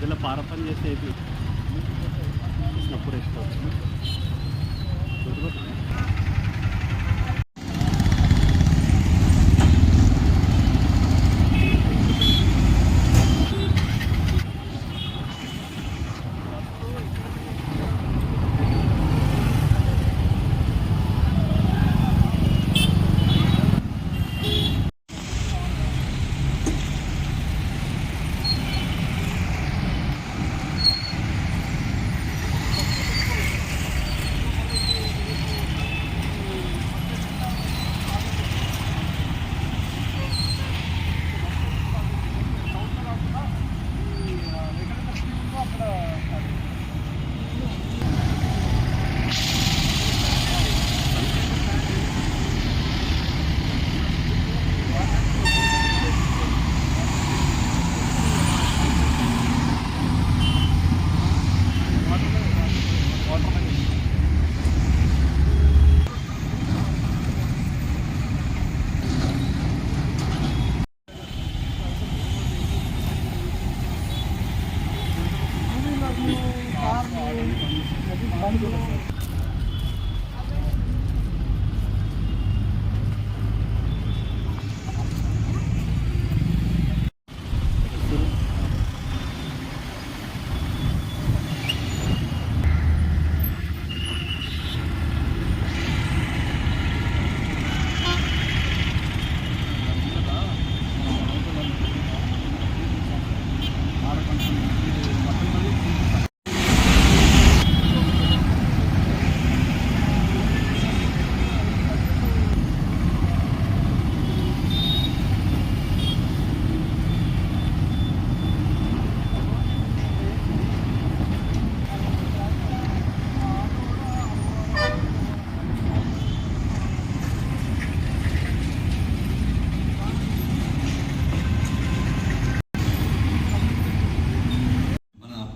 మధ్యలో పారపని చేసేది కృష్ణపూర్ వేసుకోవచ్చు.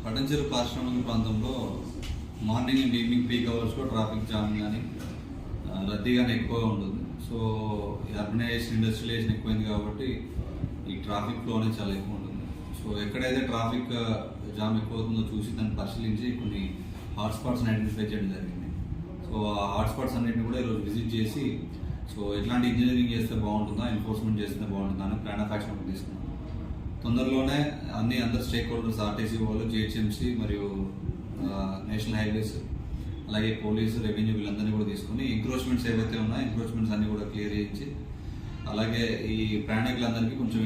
పటంచెరు పారిశ్రామిక ప్రాంతంలో మార్నింగ్ అండ్ ఈవినింగ్ పీక్ అవర్స్లో ట్రాఫిక్ జామ్ కానీ రద్దీ కానీ ఎక్కువగా ఉంటుంది. సో అర్బనైజేషన్ ఇండస్ట్రియలైజేషన్ ఎక్కువైంది కాబట్టి ఈ ట్రాఫిక్ ఫ్లో అనేది చాలా ఎక్కువ ఉంటుంది. సో ఎక్కడైతే ట్రాఫిక్ జామ్ ఎక్కువ అవుతుందో చూసి దాన్ని పరిశీలించి కొన్ని హాట్స్పాట్స్ని ఐడెంటిఫై చేయడం జరిగింది. సో ఆ హాట్స్పాట్స్ అన్నింటినీ కూడా ఈరోజు విజిట్ చేసి సో ఎట్లాంటి ఇంజనీరింగ్ చేస్తే బాగుంటుందా, ఎన్ఫోర్స్మెంట్ చేస్తే బాగుంటుందా అని ప్లాన్ ఆఫ్ యాక్షన్ తీసుకున్నాం. తొందరలోనే అందరు స్టేక్ హోల్డర్స్, ఆర్టీసీ వాళ్ళు, జిహెచ్ఎంసీ మరియు నేషనల్ హైవేస్, అలాగే పోలీసు, రెవెన్యూ వీళ్ళందరినీ కూడా తీసుకుని ఎంక్రోచ్మెంట్స్ ఏవైతే ఉన్నాయో ఎంక్రోచ్మెంట్స్ అన్ని కూడా క్లియర్ చేయించి, అలాగే ఈ ప్రయాణికులందరికీ కొంచెం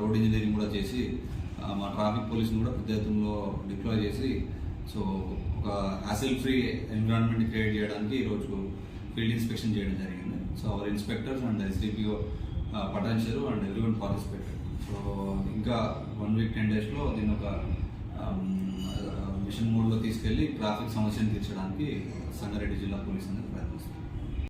రోడ్ ఇంజనీరింగ్ కూడా చేసి మా ట్రాఫిక్ పోలీసుని కూడా పెద్ద ఎత్తులో డిప్లాయ్ చేసి సో ఒక హ్యాసిల్ ఫ్రీ ఎన్విరాన్మెంట్ క్రియేట్ చేయడానికి ఈరోజు ఫీల్డ్ ఇన్స్పెక్షన్ చేయడం జరిగింది. So our inspectors and SDPO Patancheru and everyone participated. So ఇంకా 1 వీక్ 10 డేస్లో దీన్ని ఒక మిషన్ మోడ్లో తీసుకెళ్లి ట్రాఫిక్ సమస్యను తీర్చడానికి సంగారెడ్డి జిల్లా పోలీస్ అనేది ప్రయత్నిస్తుంది.